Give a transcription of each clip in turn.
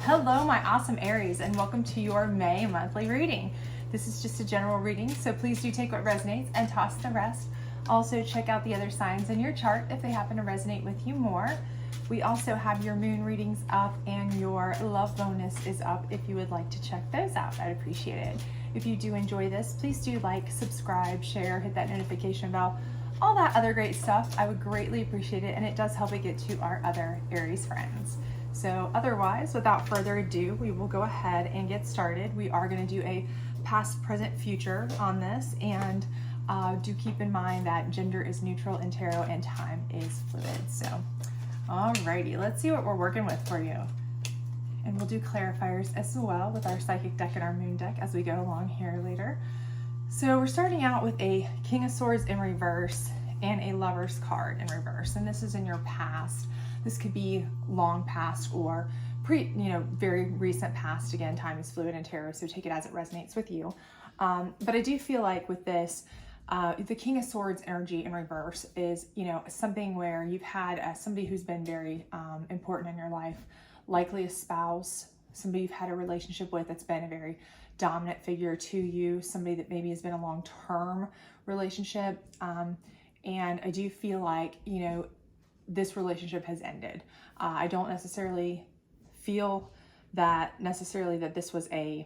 Hello, my awesome Aries, and welcome to your May monthly reading. This is just a general reading, so please do take what resonates and toss the rest. Also, check out the other signs in your chart if they happen to resonate with you more. We also have your moon readings up and your love bonus is up if you would like to check those out. I'd appreciate it. If you do enjoy this, please do like, subscribe, share, hit that notification bell, all that other great stuff. I would greatly appreciate it, and it does help it get to our other Aries friends. So otherwise, without further ado, we will go ahead and get started. We are going to do a past, present, future on this, and do keep in mind that gender is neutral in tarot and time is fluid. So alrighty, let's see what we're working with for you. And we'll do clarifiers as well with our psychic deck and our moon deck as we go along here later. So we're starting out with a King of Swords in reverse and a Lover's card in reverse, and this is in your past. This could be long past or very recent past. Again, time is fluid in tarot, so take it as it resonates with you. But I do feel like with this, the King of Swords energy in reverse is, something where you've had somebody who's been very important in your life, likely a spouse, somebody you've had a relationship with that's been a very dominant figure to you, somebody that maybe has been a long-term relationship. And I do feel like, this relationship has ended. I don't necessarily feel that this was I'm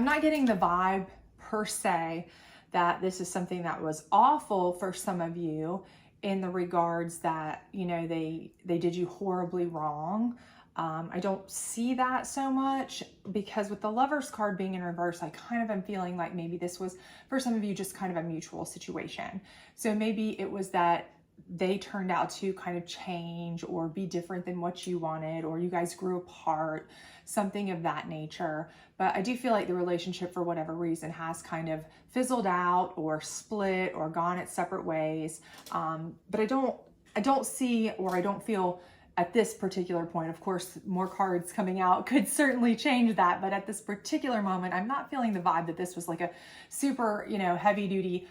not getting the vibe per se that this is something that was awful for some of you in the regards that, they did you horribly wrong. I don't see that so much, because with the Lover's card being in reverse, I kind of am feeling like maybe this was, for some of you, just kind of a mutual situation. So maybe it was that they turned out to kind of change or be different than what you wanted, or you guys grew apart, something of that nature. But I do feel like the relationship, for whatever reason, has kind of fizzled out or split or gone its separate ways. But I don't see, or I don't feel at this particular point, of course, more cards coming out could certainly change that. But at this particular moment, I'm not feeling the vibe that this was like a super, heavy duty,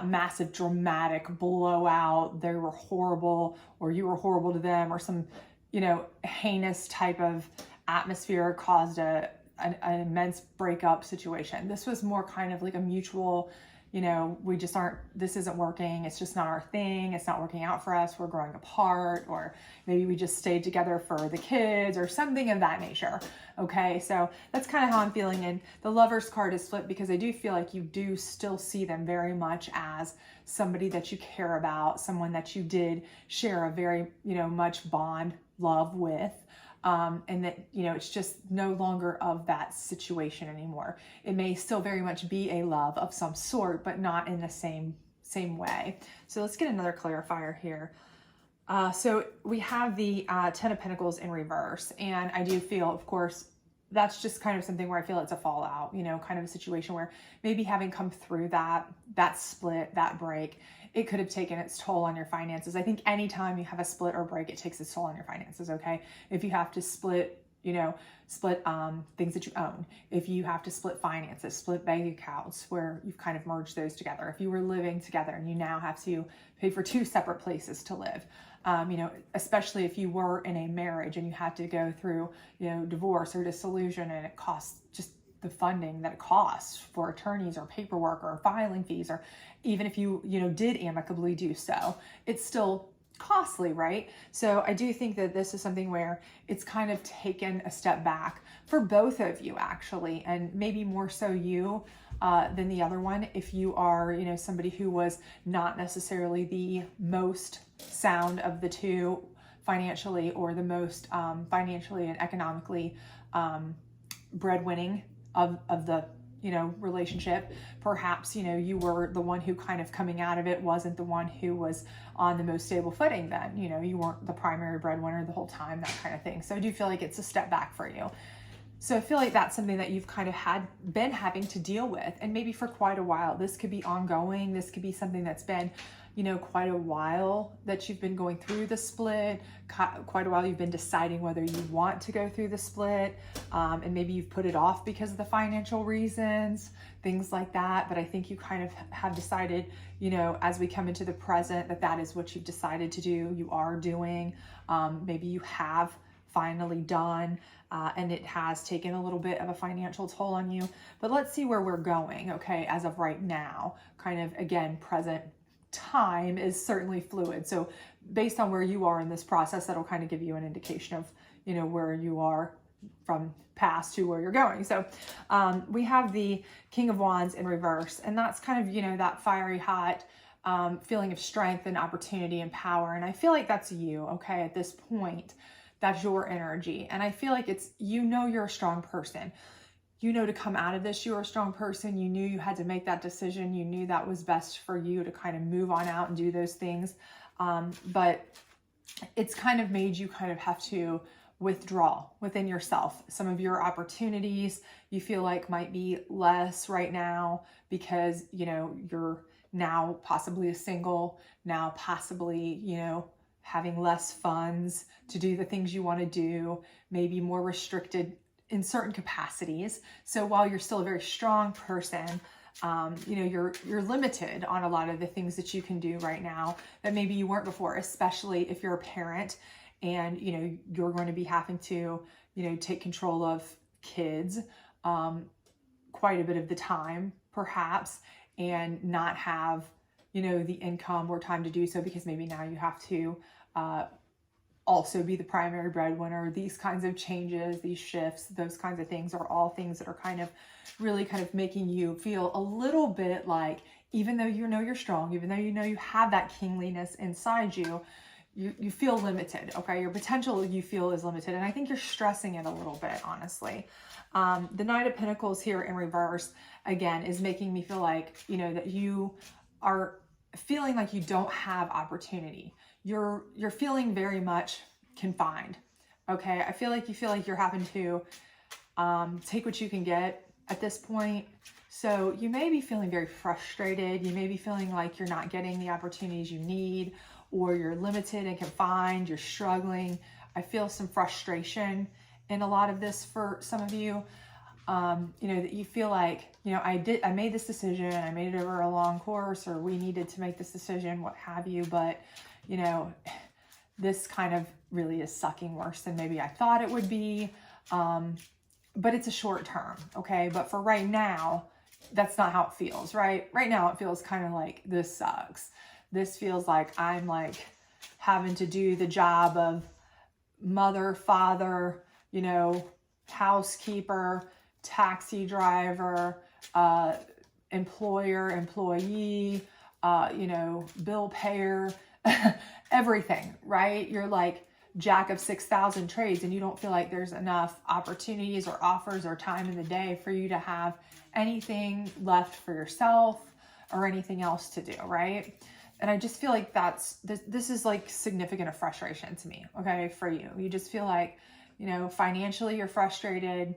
massive dramatic blowout. They were horrible, or you were horrible to them, or some, heinous type of atmosphere caused an immense breakup situation. This was more kind of like a mutual, we just this isn't working. It's just not our thing. It's not working out for us. We're growing apart, or maybe we just stayed together for the kids or something of that nature. Okay. So that's kind of how I'm feeling. And the Lover's card is flipped because I do feel like you do still see them very much as somebody that you care about, someone that you did share a very, much bond, love with. And that, it's just no longer of that situation anymore. It may still very much be a love of some sort, but not in the same way. So let's get another clarifier here. So we have the Ten of Pentacles in reverse, and I do feel, of course, that's just kind of something where I feel it's a fallout, kind of a situation where maybe having come through that split, that break, it could have taken its toll on your finances. I think anytime you have a split or break, it takes its toll on your finances, okay? If you have to split things that you own, if you have to split finances, split bank accounts where you've kind of merged those together, if you were living together and you now have to pay for two separate places to live, especially if you were in a marriage and you had to go through, divorce or dissolution, and it costs just the funding that it costs for attorneys or paperwork or filing fees, or even if you, did amicably do so, it's still costly, right? So I do think that this is something where it's kind of taken a step back for both of you, actually, and maybe more so you than the other one. If you are, somebody who was not necessarily the most sound of the two financially, or the most financially and economically breadwinning of the relationship, perhaps you were the one who kind of coming out of it wasn't the one who was on the most stable footing. Then you weren't the primary breadwinner the whole time, that kind of thing. So I do feel like it's a step back for you. So I feel like that's something that you've kind of been having to deal with, and maybe for quite a while. This could be ongoing. This could be something that's been quite a while that you've been going through the split, quite a while you've been deciding whether you want to go through the split, and maybe you've put it off because of the financial reasons, things like that. But I think you kind of have decided, as we come into the present, that is what you've decided to do, you are doing. Maybe you have finally done. And it has taken a little bit of a financial toll on you, but let's see where we're going. Okay. As of right now, kind of, again, present time is certainly fluid. So based on where you are in this process, that'll kind of give you an indication of, you know, where you are from past to where you're going. So we have the King of Wands in reverse, and that's kind of, you know, that fiery hot feeling of strength and opportunity and power. And I feel like that's you, okay, at this point. That's your energy. And I feel like it's, you know, you're a strong person. You know, to come out of this, you're a strong person. You knew you had to make that decision. You knew that was best for you to kind of move on out and do those things. But it's kind of made you kind of have to withdraw within yourself. Some of your opportunities you feel like might be less right now because, you know, you're now possibly a single, now possibly, you know, having less funds to do the things you want to do, maybe more restricted in certain capacities. So while you're still a very strong person, you know, you're limited on a lot of the things that you can do right now that maybe you weren't before, especially if you're a parent and, you know, you're going to be having to, you know, take control of kids quite a bit of the time, perhaps, and not have, you know, the income or time to do so because maybe now you have to also be the primary breadwinner. These kinds of changes, these shifts, those kinds of things are all things that are kind of really kind of making you feel a little bit like, even though you know you're strong, even though you know you have that kingliness inside you, you feel limited, okay? Your potential you feel is limited. And I think you're stressing it a little bit, honestly. The Knight of Pentacles here in reverse, again, is making me feel like, you know, that you are feeling like you don't have opportunity. You're feeling very much confined, okay? I feel like you feel like you're having to take what you can get at this point. So you may be feeling very frustrated. You may be feeling like you're not getting the opportunities you need, or you're limited and confined, you're struggling. I feel some frustration in a lot of this for some of you. You know, that you feel like, you know, I made this decision, I made it over a long course, or we needed to make this decision, what have you, but, you know, this kind of really is sucking worse than maybe I thought it would be. But it's a short term, okay? But for right now, that's not how it feels, right? Right now, it feels kind of like this sucks. This feels like I'm like having to do the job of mother, father, you know, housekeeper, taxi driver, employer, employee, you know, bill payer, everything, right? You're like jack of 6,000 trades, and you don't feel like there's enough opportunities or offers or time in the day for you to have anything left for yourself or anything else to do, right? And I just feel like this is like significant of frustration to me, okay, for you. You just feel like, you know, financially you're frustrated,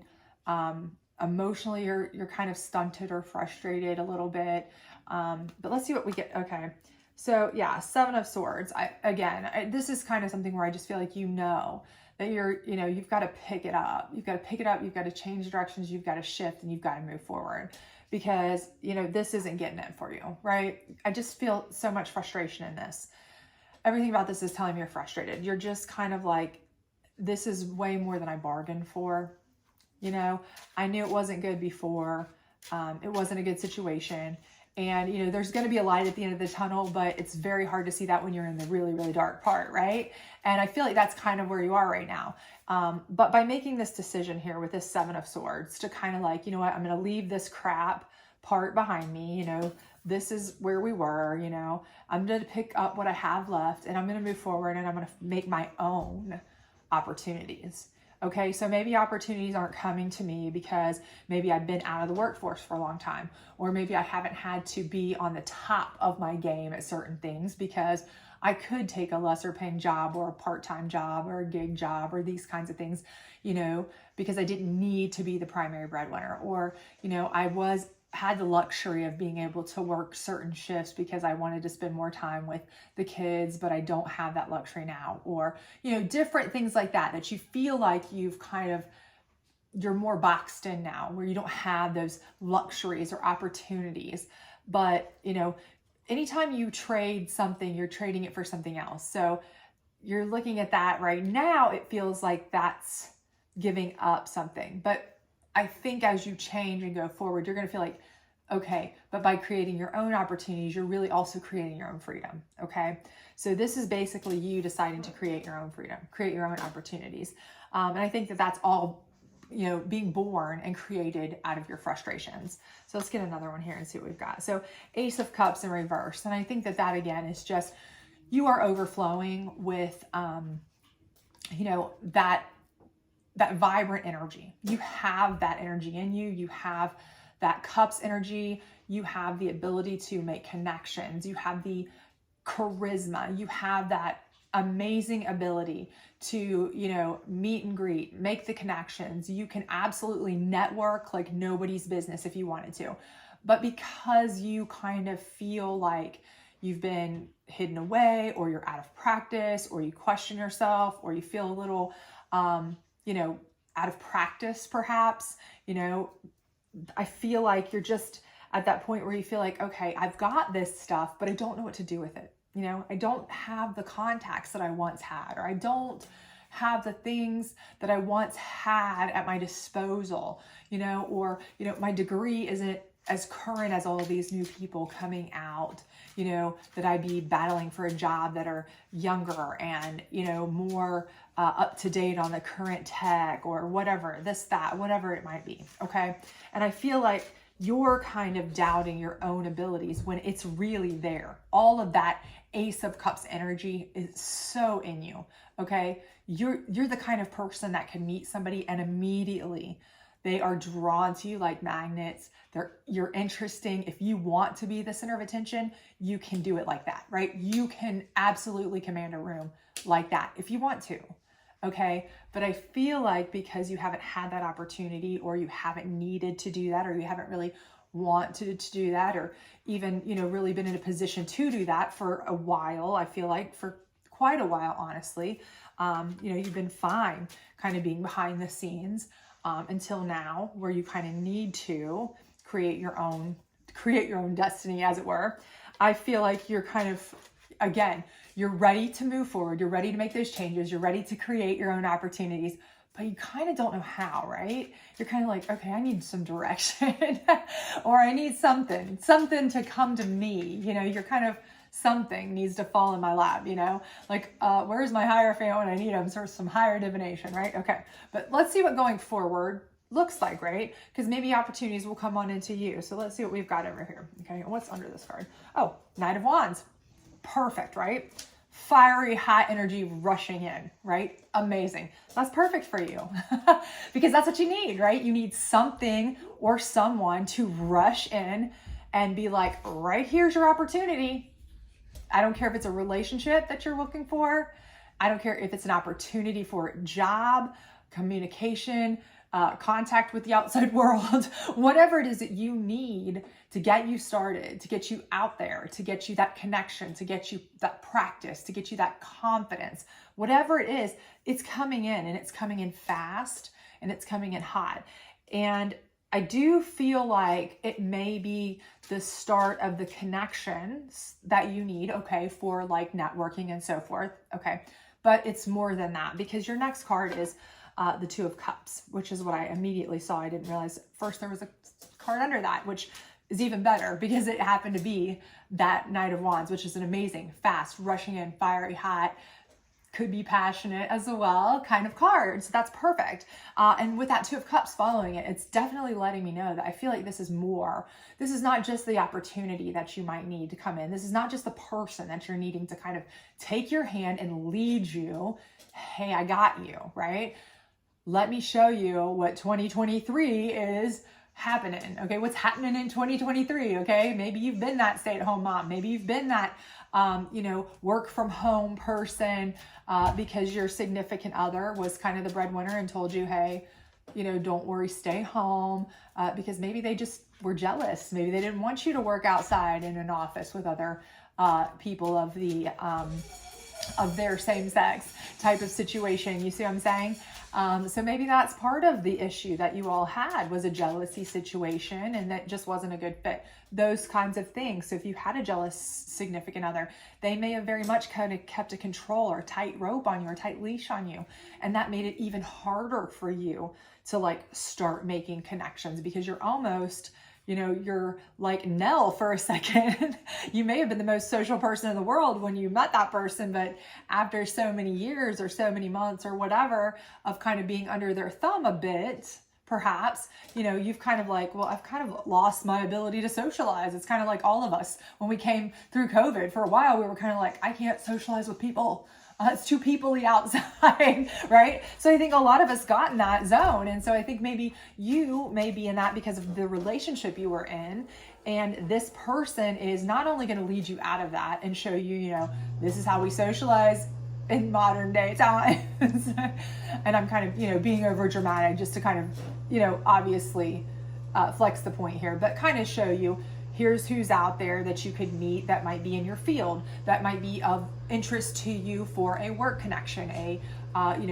emotionally you're kind of stunted or frustrated a little bit. But let's see what we get. Okay. So yeah, Seven of Swords. This is kind of something where I just feel like, you know, that you've got to pick it up. You've got to pick it up. You've got to change directions. You've got to shift, and you've got to move forward, because, you know, this isn't getting it for you, right? I just feel so much frustration in this. Everything about this is telling me you're frustrated. You're just kind of like, this is way more than I bargained for. You know, I knew it wasn't good before. It wasn't a good situation. And, you know, there's going to be a light at the end of the tunnel, but it's very hard to see that when you're in the really, really dark part, right? And I feel like that's kind of where you are right now. But by making this decision here with this Seven of Swords to kind of like, you know what, I'm going to leave this crap part behind me. You know, this is where we were, you know, I'm going to pick up what I have left, and I'm going to move forward, and I'm going to make my own opportunities. Okay, so maybe opportunities aren't coming to me because maybe I've been out of the workforce for a long time, or maybe I haven't had to be on the top of my game at certain things because I could take a lesser paying job or a part-time job or a gig job or these kinds of things, you know, because I didn't need to be the primary breadwinner, or, you know, I had the luxury of being able to work certain shifts because I wanted to spend more time with the kids, but I don't have that luxury now. Or, you know, different things like that, that you feel like you're more boxed in now, where you don't have those luxuries or opportunities. But, you know, anytime you trade something, you're trading it for something else. So you're looking at that right now, it feels like that's giving up something. But I think as you change and go forward, you're going to feel like, okay, but by creating your own opportunities, you're really also creating your own freedom. Okay. So this is basically you deciding to create your own freedom, create your own opportunities. And I think that that's all, you know, being born and created out of your frustrations. So let's get another one here and see what we've got. So Ace of Cups in reverse. And I think that that again is just, you are overflowing with, you know, that vibrant energy. You have that energy in you. You have that Cups energy. You have the ability to make connections. You have the charisma. You have that amazing ability to, you know, meet and greet, make the connections. You can absolutely network like nobody's business if you wanted to. But because you kind of feel like you've been hidden away, or you're out of practice, or you question yourself, or you feel a little, you know, out of practice, perhaps, you know, I feel like you're just at that point where you feel like, okay, I've got this stuff, but I don't know what to do with it. You know, I don't have the contacts that I once had, or I don't have the things that I once had at my disposal, you know, or, you know, my degree isn't as current as all of these new people coming out, you know, that I'd be battling for a job that are younger and, you know, more up to date on the current tech or whatever, this, that, whatever it might be. Okay. And I feel like you're kind of doubting your own abilities when it's really there. All of that Ace of Cups energy is so in you. Okay. You're the kind of person that can meet somebody and immediately they are drawn to you like magnets. You're interesting. If you want to be the center of attention, you can do it like that, right? You can absolutely command a room like that if you want to. Okay. But I feel like because you haven't had that opportunity, or you haven't needed to do that, or you haven't really wanted to do that, or even, you know, really been in a position to do that for a while, I feel like for quite a while, honestly, you know, you've been fine kind of being behind the scenes until now, where you kind of need to create your own destiny, as it were. I feel like you're kind of, again, you're ready to move forward. You're ready to make those changes. You're ready to create your own opportunities, but you kind of don't know how, right? You're kind of like, okay, I need some direction or I need something to come to me. You know, you're kind of, something needs to fall in my lap, you know, like, where's my Hierophant when I need him? Sort of some higher divination, right? Okay. But let's see what going forward looks like, right? Because maybe opportunities will come on into you. So let's see what we've got over here. Okay. What's under this card? Oh, Knight of Wands. Perfect, right? Fiery, hot energy rushing in, right? Amazing. That's perfect for you because that's what you need, right? You need something or someone to rush in and be like, right, here's your opportunity. I don't care if it's a relationship that you're looking for. I don't care if it's an opportunity for a job, communication, contact with the outside world, whatever it is that you need to get you started, to get you out there, to get you that connection, to get you that practice, to get you that confidence, whatever it is, it's coming in, and it's coming in fast, and it's coming in hot. And I do feel like it may be the start of the connections that you need, okay, for like networking and so forth, okay, but it's more than that, because your next card is the Two of Cups, which is what I immediately saw. I didn't realize first there was a card under that, which is even better because it happened to be that Knight of Wands, which is an amazing, fast, rushing in, fiery, hot, could be passionate as well kind of card. So that's perfect. And with that Two of Cups following it, it's definitely letting me know that I feel like this is more. This is not just the opportunity that you might need to come in. This is not just the person that you're needing to kind of take your hand and lead you. Hey, I got you, right? Let me show you what 2023 is happening. Okay, what's happening in 2023? Okay, maybe you've been that stay-at-home mom. Maybe you've been that, you know, work from home person because your significant other was kind of the breadwinner and told you, hey, you know, don't worry, stay home, because maybe they just were jealous. Maybe they didn't want you to work outside in an office with other people of their same sex type of situation. You see what I'm saying? So maybe that's part of the issue that you all had, was a jealousy situation, and that just wasn't a good fit. Those kinds of things. So if you had a jealous significant other, they may have very much kind of kept a control or a tight rope on you or a tight leash on you. And that made it even harder for you to like start making connections, because you're almost, you're like Nell for a second. You may have been the most social person in the world when you met that person, but after so many years or so many months or whatever of kind of being under their thumb a bit, perhaps, you've kind of like, well, I've kind of lost my ability to socialize. It's kind of like all of us when we came through COVID. For a while, we were kind of like, I can't socialize with people. It's too people-y outside, right? So I think a lot of us got in that zone. And so I think maybe you may be in that because of the relationship you were in. And this person is not only going to lead you out of that and show you, this is how we socialize in modern day times. And I'm kind of, being over dramatic just to kind of, obviously flex the point here, but kind of show you, here's who's out there that you could meet that might be in your field, that might be of interest to you for a work connection,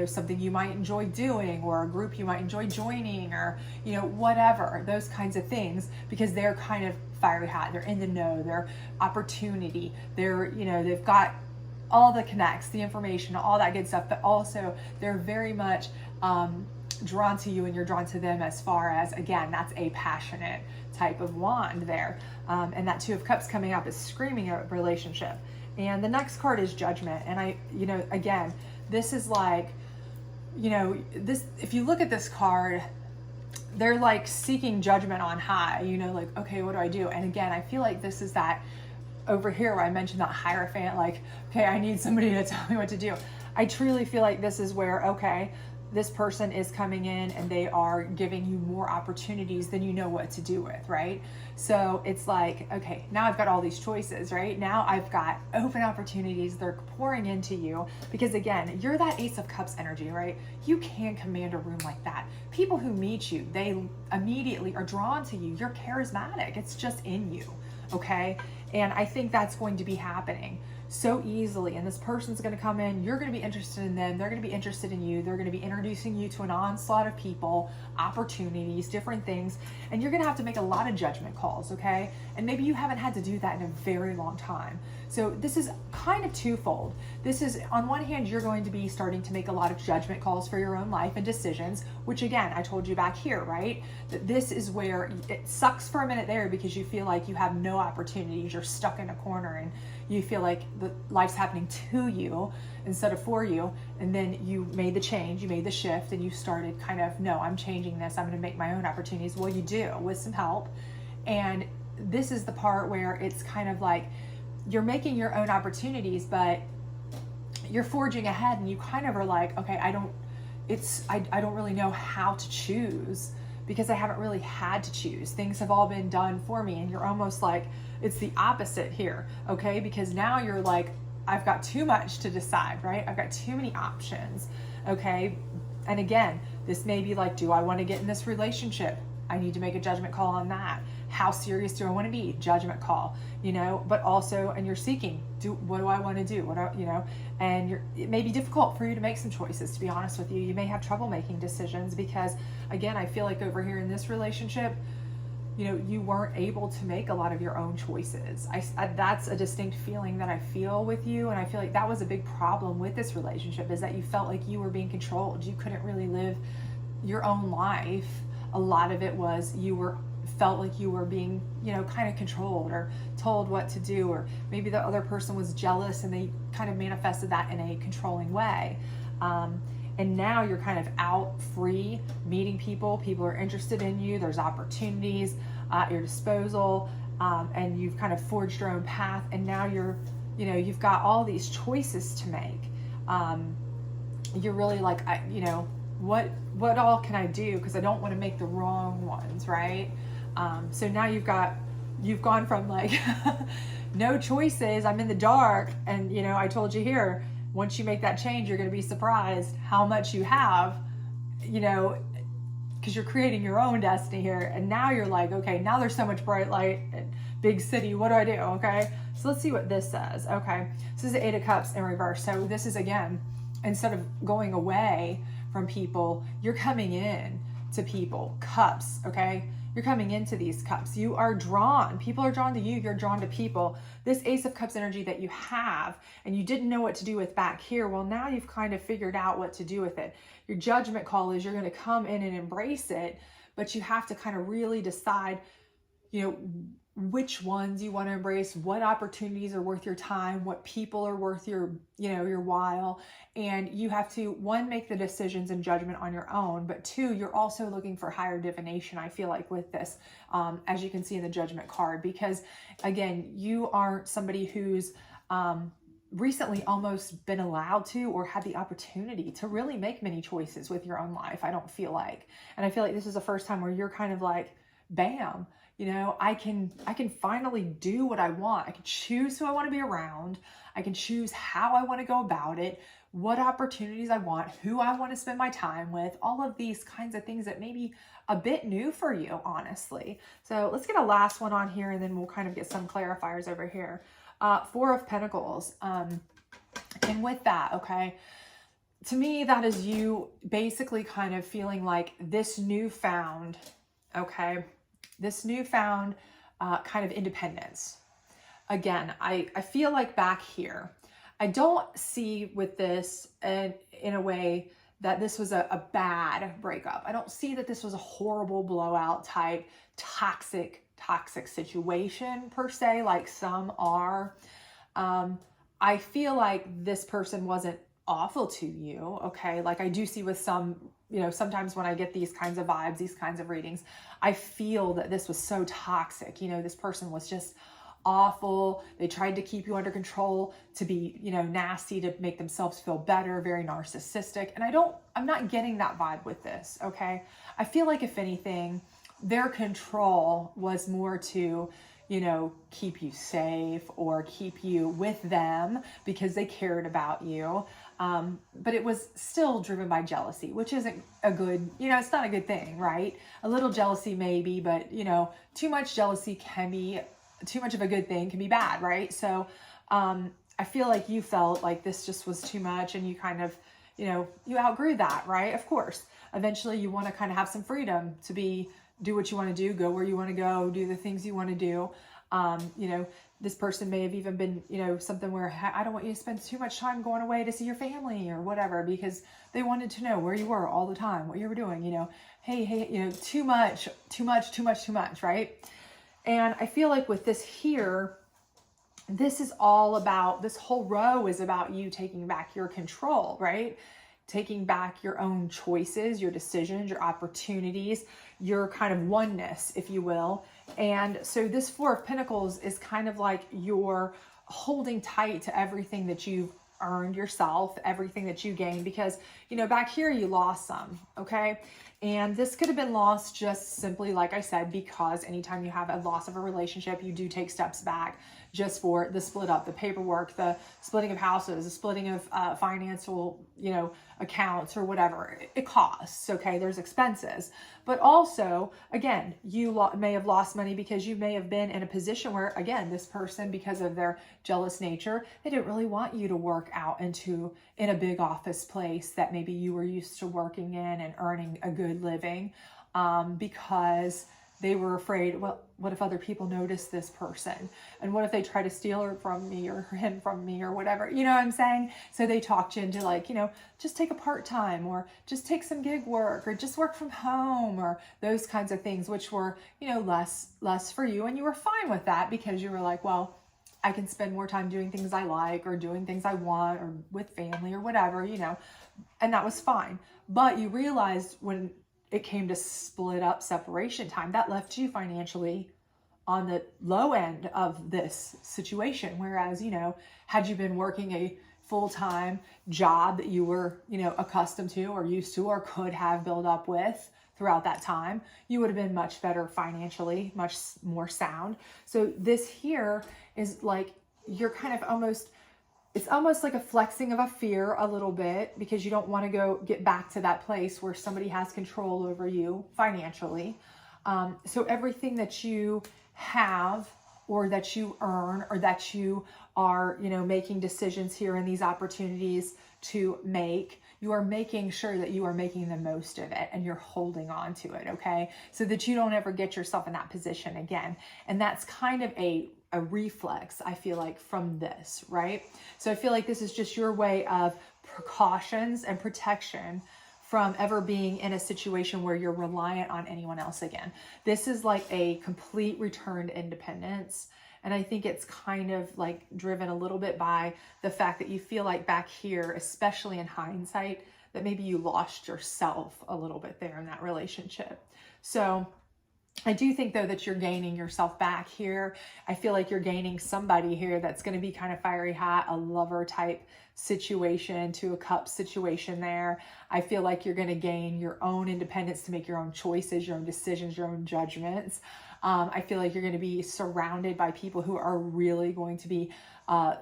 something you might enjoy doing, or a group you might enjoy joining, or, whatever, those kinds of things, because they're kind of fiery hot, they're in the know, they're opportunity, they're, they've got all the connects, the information, all that good stuff, but also they're very much drawn to you and you're drawn to them, as far as, again, that's a passionate type of wand there. And that Two of Cups coming up is screaming a relationship. And the next card is Judgment. And again, this is like, this, if you look at this card, they're like seeking judgment on high, like, okay, what do I do? And again, I feel like this is that over here where I mentioned that Hierophant, like, okay, I need somebody to tell me what to do. I truly feel like this is where, okay, this person is coming in and they are giving you more opportunities than you know what to do with, right? So it's like, okay, now I've got all these choices, right? Now I've got open opportunities. They're pouring into you because, again, you're that Ace of Cups energy, right? You can command a room like that. People who meet you, they immediately are drawn to you. You're charismatic. It's just in you, okay? And I think that's going to be happening so easily. And this person's going to come in, you're going to be interested in them, they're going to be interested in you, they're going to be introducing you to an onslaught of people, opportunities, different things, and you're going to have to make a lot of judgment calls, okay? And maybe you haven't had to do that in a very long time. So this is kind of twofold. This is, on one hand, you're going to be starting to make a lot of judgment calls for your own life and decisions, which, again, I told you back here, right? That this is where it sucks for a minute there because you feel like you have no opportunities, you're stuck in a corner, and you feel like life's happening to you instead of for you. And then you made the change, you made the shift, and you started kind of, no, I'm changing this, I'm going to make my own opportunities. Well, you do, with some help. And this is the part where it's kind of like you're making your own opportunities, but you're forging ahead, and you kind of are like, okay, I don't really know how to choose because I haven't really had to choose. Things have all been done for me. And you're almost like, it's the opposite here, okay? Because now you're like, I've got too much to decide, right? I've got too many options, okay? And again, this may be like, do I want to get in this relationship? I need to make a judgment call on that. How serious do I want to be? Judgment call, but also, and you're seeking, what do I want to do? And it may be difficult for you to make some choices, to be honest with you. You may have trouble making decisions because, again, I feel like over here in this relationship, you weren't able to make a lot of your own choices. That's a distinct feeling that I feel with you. And I feel like that was a big problem with this relationship, is that you felt like you were being controlled. You couldn't really live your own life. A lot of it was felt like you were being, kind of controlled or told what to do, or maybe the other person was jealous and they kind of manifested that in a controlling way. And now you're kind of out free, meeting people are interested in you, there's opportunities at your disposal, and you've kind of forged your own path, and now you've got all these choices to make. You're really like, what all can I do? Because I don't want to make the wrong ones, right? So now you've gone from like no choices, I'm in the dark, and I told you here, once you make that change, you're going to be surprised how much you have, because you're creating your own destiny here. And now you're like, okay, now there's so much bright light and big city. What do I do? Okay. So let's see what this says. Okay. This is the Eight of Cups in reverse. So this is, again, instead of going away from people. You're coming in to people, cups, okay? You're coming into these cups. You are drawn. People are drawn to you. You're drawn to people. This Ace of Cups energy that you have and you didn't know what to do with back here, well, now you've kind of figured out what to do with it. Your judgment call is you're going to come in and embrace it, but you have to kind of really decide, you know, which ones you want to embrace, what opportunities are worth your time, what people are worth your, you know, your while. And you have to, one, make the decisions and judgment on your own, but two, you're also looking for higher divination, I feel like, with this, as you can see in the judgment card, because again, you aren't somebody who's recently almost been allowed to or had the opportunity to really make many choices with your own life, I don't feel like. And I feel like this is the first time where you're kind of like, bam, you know, I can finally do what I want. I can choose who I want to be around. I can choose how I want to go about it, what opportunities I want, who I want to spend my time with, all of these kinds of things that may be a bit new for you, honestly. So let's get a last one on here and then we'll kind of get some clarifiers over here. Four of Pentacles. And with that, okay, to me, that is you basically kind of feeling like this newfound, okay, this newfound kind of independence. Again, I feel like back here, I don't see with this in a way that this was a bad breakup. I don't see that this was a horrible blowout type toxic situation per se, like some are. I feel like this person wasn't awful to you, okay? Like I do see with some, you know, sometimes when I get these kinds of vibes, these kinds of readings, I feel that this was so toxic. You know, this person was just awful. They tried to keep you under control, to be, you know, nasty, to make themselves feel better, very narcissistic. And I'm not getting that vibe with this, okay? I feel like if anything, their control was more to, you know, keep you safe or keep you with them because they cared about you. But it was still driven by jealousy, which isn't a good, you know, it's not a good thing, right? A little jealousy maybe, but you know, too much jealousy can be, too much of a good thing can be bad, right? So I feel like you felt like this just was too much and you kind of, you know, you outgrew that, right? Of course, eventually you want to kind of have some freedom to do what you want to do, go where you want to go, do the things you want to do. You know, this person may have even been, you know, something where I don't want you to spend too much time going away to see your family or whatever, because they wanted to know where you were all the time, what you were doing, you know, hey, you know, too much, right? And I feel like with this here, this is all about, this whole row is about you taking back your control, right? Taking back your own choices, your decisions, your opportunities, your kind of oneness, if you will. And so this Four of Pentacles is kind of like you're holding tight to everything that you've earned yourself, everything that you gained, because, you know, back here you lost some, okay? And this could have been lost just simply, like I said, because anytime you have a loss of a relationship, you do take steps back just for the split up, the paperwork, the splitting of houses, the splitting of financial, you know, accounts or whatever. It costs, okay? There's expenses. But also, again, you may have lost money because you may have been in a position where, again, this person, because of their jealous nature, they didn't really want you to work out in a big office place that maybe you were used to working in and earning a good living, because they were afraid, well, what if other people notice this person? And what if they try to steal her from me or him from me or whatever? You know what I'm saying? So they talked you into, like, you know, just take a part-time or just take some gig work or just work from home or those kinds of things, which were, you know, less for you. And you were fine with that because you were like, well, I can spend more time doing things I like or doing things I want or with family or whatever, you know, and that was fine. But you realized when it came to split up separation time, that left you financially on the low end of this situation. Whereas, you know, had you been working a full-time job that you were, you know, accustomed to or used to or could have built up with throughout that time, you would have been much better financially, much more sound. So this here is like, you're kind of almost, it's almost like a flexing of a fear a little bit because you don't want to go get back to that place where somebody has control over you financially. So everything that you have or that you earn or that you are, you know, making decisions here in these opportunities to make, you are making sure that you are making the most of it and you're holding on to it, okay? So that you don't ever get yourself in that position again. And that's kind of a reflex, I feel like, from this, right? So I feel like this is just your way of precautions and protection from ever being in a situation where you're reliant on anyone else again. This is like a complete return to independence. And I think it's kind of like driven a little bit by the fact that you feel like back here, especially in hindsight, that maybe you lost yourself a little bit there in that relationship. So I do think though that you're gaining yourself back here. I feel like you're gaining somebody here that's going to be kind of fiery hot, a lover type situation, to a cup situation there. I feel like you're going to gain your own independence to make your own choices, your own decisions, your own judgments. I feel like you're going to be surrounded by people who are really going to be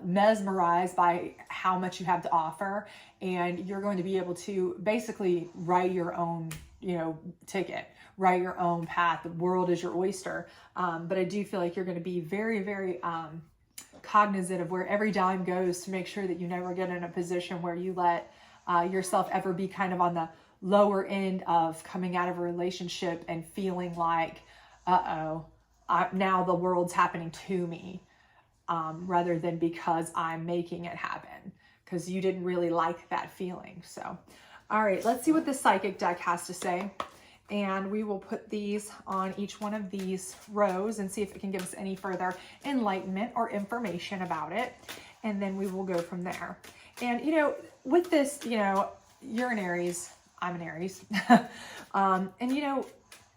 mesmerized by how much you have to offer. And you're going to be able to basically write your own, ticket, write your own path. The world is your oyster. But I do feel like you're going to be very, very cognizant of where every dime goes to make sure that you never get in a position where you let yourself ever be kind of on the lower end of coming out of a relationship and feeling like, now the world's happening to me, rather than because I'm making it happen, because you didn't really like that feeling. So, all right, let's see what the psychic deck has to say. And we will put these on each one of these rows and see if it can give us any further enlightenment or information about it. And then we will go from there. And, with this, you're an Aries, I'm an Aries. And,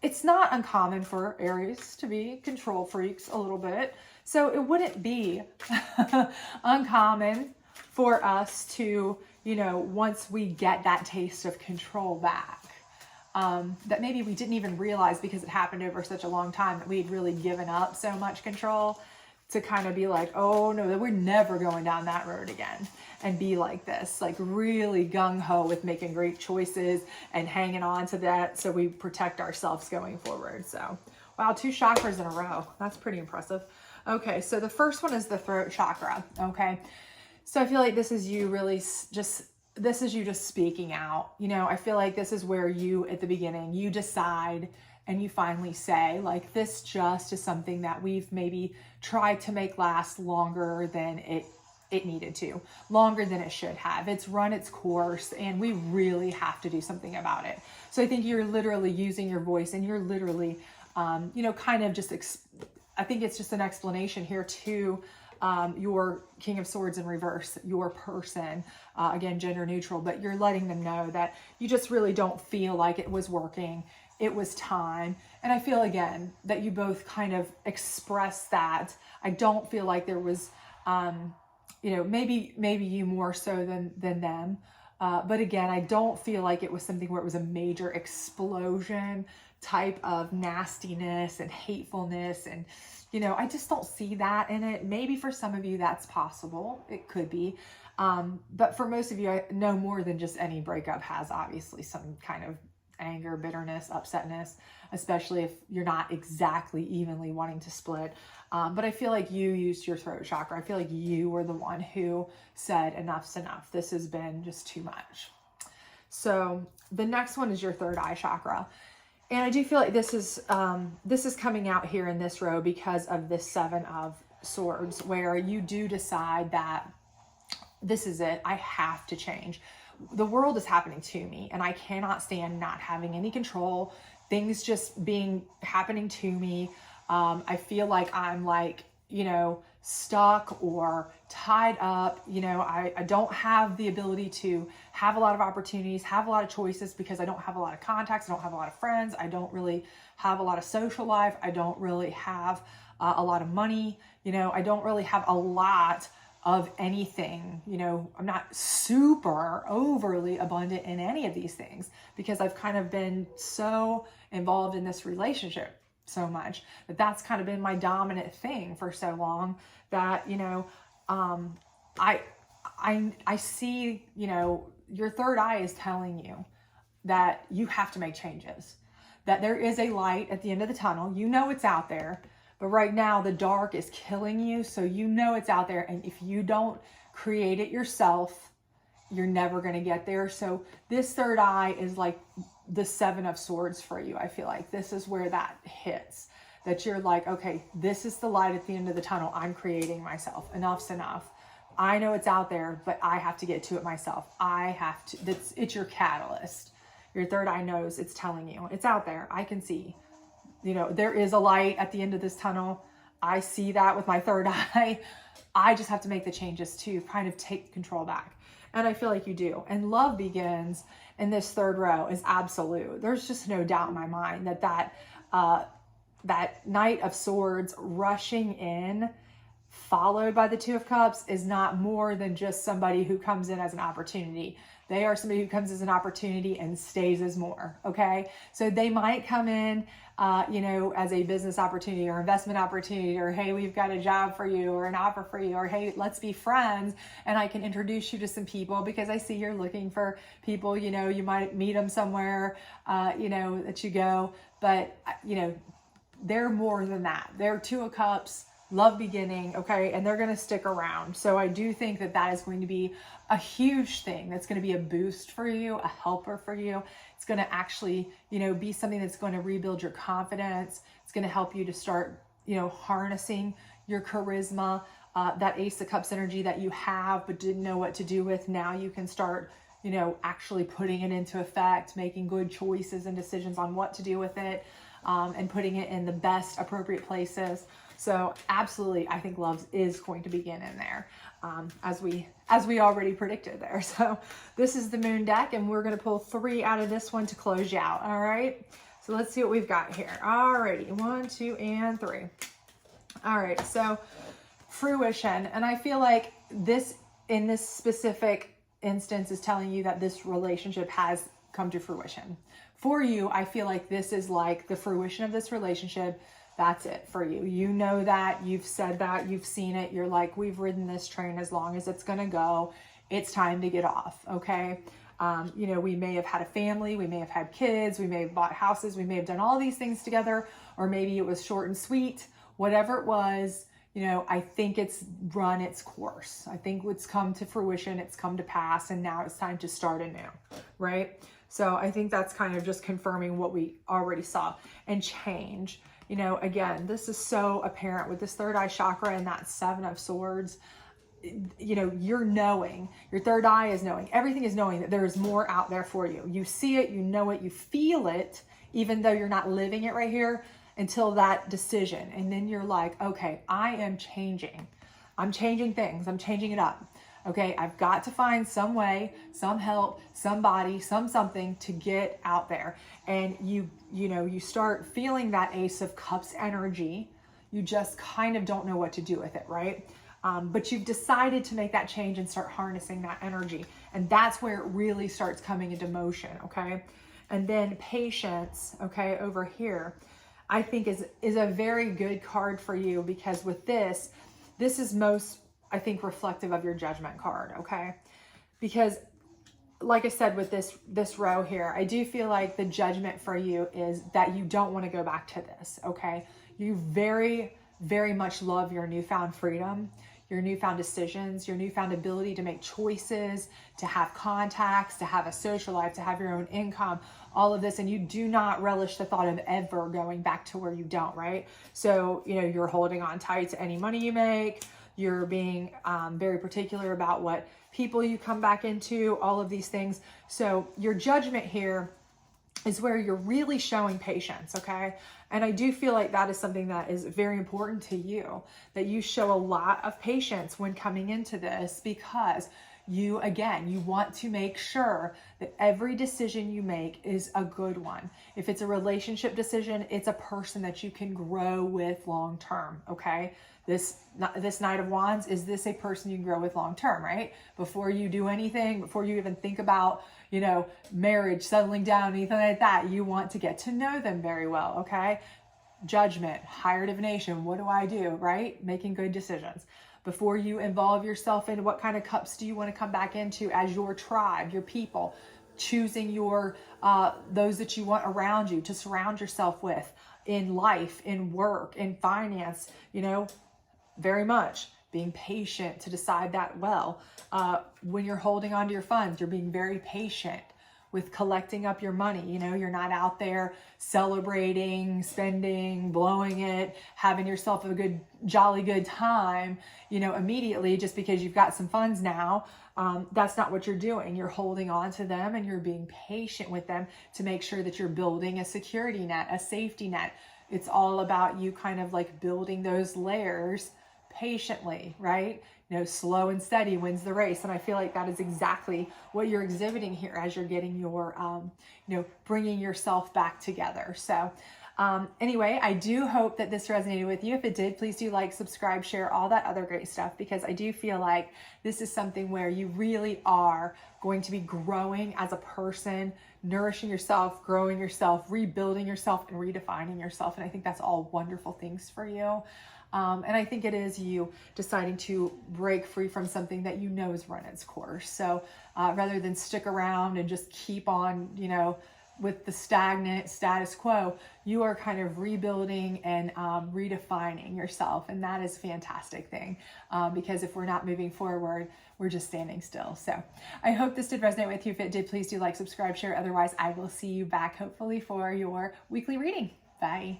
it's not uncommon for Aries to be control freaks a little bit. So it wouldn't be uncommon for us to, once we get that taste of control back, that maybe we didn't even realize because it happened over such a long time that we'd really given up so much control, to kind of be like, oh no, we're never going down that road again, and be like this, like really gung-ho with making great choices and hanging on to that so we protect ourselves going forward. So, wow, 2 chakras in a row. That's pretty impressive. Okay, so the first one is the throat chakra, okay? So I feel like this is you really this is you just speaking out. I feel like this is where you, at the beginning, you decide and you finally say, like, this just is something that we've maybe tried to make last longer than it needed to, longer than it should have. It's run its course and we really have to do something about it. So I think you're literally using your voice, and you're literally, kind of just, I think it's just an explanation here to your King of Swords in reverse, your person, again, gender neutral, but you're letting them know that you just really don't feel like it was working. It was time. And I feel, again, that you both kind of express that. I don't feel like there was, maybe you more so than them. But again, I don't feel like it was something where it was a major explosion type of nastiness and hatefulness. And, I just don't see that in it. Maybe for some of you that's possible. It could be. But for most of you, I know more than just any breakup has obviously some kind of anger, bitterness, upsetness, especially if you're not exactly evenly wanting to split. But I feel like you used your throat chakra. I feel like you were the one who said enough's enough. This has been just too much. So the next one is your third eye chakra. And I do feel like this is coming out here in this row because of this 7 of Swords, where you do decide that this is it. I have to change. The world is happening to me and I cannot stand not having any control. Things just happening to me. I feel like I'm stuck or tied up. I don't have the ability to have a lot of opportunities, have a lot of choices, because I don't have a lot of contacts. I don't have a lot of friends. I don't really have a lot of social life. I don't really have a lot of money. I don't really have a lot of anything. I'm not super overly abundant in any of these things because I've kind of been so involved in this relationship so much that's kind of been my dominant thing for so long that, I see, your third eye is telling you that you have to make changes, that there is a light at the end of the tunnel. It's out there. But right now, the dark is killing you. So it's out there. And if you don't create it yourself you're never going to get there. So this third eye is like the Seven of Swords for you. I feel like this is where that hits, that you're like, okay, this is the light at the end of the tunnel. I'm creating myself. Enough's enough. I know it's out there, but I have to get to it myself. I have to, it's your catalyst. Your third eye knows, it's telling you it's out there. I can see, you know, there is a light at the end of this tunnel. I see that with my third eye. I just have to make the changes to kind of take control back. And I feel like you do. And love begins in this third row is absolute. There's just no doubt in my mind that Knight of Swords rushing in, followed by the Two of Cups, is not more than just somebody who comes in as an opportunity. They are somebody who comes as an opportunity and stays as more, okay? So they might come in, you know, as a business opportunity or investment opportunity, or hey, we've got a job for you or an offer for you, or hey, let's be friends and I can introduce you to some people because I see you're looking for people, you know, you might meet them somewhere, you know, that you go, but, you know, they're more than that. They're Two of Cups, love beginning, okay, and they're going to stick around. So I do think that that is going to be a huge thing. That's going to be a boost for you, a helper for you. It's going to actually, you know, be something that's going to rebuild your confidence. It's going to help you to start, you know, harnessing your charisma, that Ace of Cups energy that you have but didn't know what to do with. Now you can start, you know, actually putting it into effect, making good choices and decisions on what to do with it, and putting it in the best appropriate places. So absolutely, I think love is going to begin in there, as we already predicted there. So this is the Moon deck, and we're going to pull 3 out of this one to close you out. All right. So let's see what we've got here. All righty, 1, 2, and 3. All right. So fruition, and I feel like this in this specific instance is telling you that this relationship has come to fruition for you. I feel like this is like the fruition of this relationship. That's it for you. You know that, you've said that, you've seen it. You're like, we've ridden this train as long as it's going to go. It's time to get off. Okay. You know, we may have had a family, we may have had kids, we may have bought houses, we may have done all these things together, or maybe it was short and sweet, whatever it was. You know, I think it's run its course. I think it's come to fruition. It's come to pass. And now it's time to start anew. Right. So I think that's kind of just confirming what we already saw. And change. You know, again, this is so apparent with this third eye chakra and that Seven of Swords. You know, you're knowing, your third eye is knowing, everything is knowing that there is more out there for you. You see it, you know it, you feel it, even though you're not living it right here until that decision. And then you're like, okay, I am changing. I'm changing things. I'm changing it up. Okay, I've got to find some way, some help, somebody, something to get out there. And you know, you start feeling that Ace of Cups energy. You just kind of don't know what to do with it, right? But you've decided to make that change and start harnessing that energy. And that's where it really starts coming into motion, okay? And then patience, okay, over here, I think is a very good card for you, because with this is most, I think, reflective of your Judgment card, okay? Because like I said, with this row here, I do feel like the judgment for you is that you don't want to go back to this, okay? You very, very much love your newfound freedom, your newfound decisions, your newfound ability to make choices, to have contacts, to have a social life, to have your own income, all of this. And you do not relish the thought of ever going back to where you don't, right? So, you know, you're holding on tight to any money you make. You're being very particular about what people you come back into, all of these things. So your judgment here is where you're really showing patience, okay? And I do feel like that is something that is very important to you, that you show a lot of patience when coming into this, because you, again, you want to make sure that every decision you make is a good one. If it's a relationship decision, it's a person that you can grow with long term, okay? This Knight of Wands, is this a person you grow with long term, right? Before you do anything, before you even think about, you know, marriage, settling down, anything like that, you want to get to know them very well, okay? Judgment, higher divination, what do I do, right? Making good decisions. Before you involve yourself in what kind of cups do you want to come back into as your tribe, your people, choosing your those that you want around you to surround yourself with in life, in work, in finance, you know, very much being patient to decide that well. When you're holding on to your funds, you're being very patient with collecting up your money. You know, you're not out there celebrating, spending, blowing it, having yourself a good, jolly good time, you know, immediately just because you've got some funds now. That's not what you're doing. You're holding on to them and you're being patient with them to make sure that you're building a security net, a safety net. It's all about you kind of like building those layers patiently, right? You know, slow and steady wins the race. And I feel like that is exactly what you're exhibiting here as you're getting your, you know, bringing yourself back together. So anyway, I do hope that this resonated with you. If it did, please do like, subscribe, share, all that other great stuff, because I do feel like this is something where you really are going to be growing as a person, nourishing yourself, growing yourself, rebuilding yourself, and redefining yourself. And I think that's all wonderful things for you. And I think it is you deciding to break free from something that you know has run its course. So rather than stick around and just keep on, you know, with the stagnant status quo, you are kind of rebuilding and redefining yourself. And that is a fantastic thing, because if we're not moving forward, we're just standing still. So I hope this did resonate with you. If it did, please do like, subscribe, share. Otherwise, I will see you back hopefully for your weekly reading. Bye.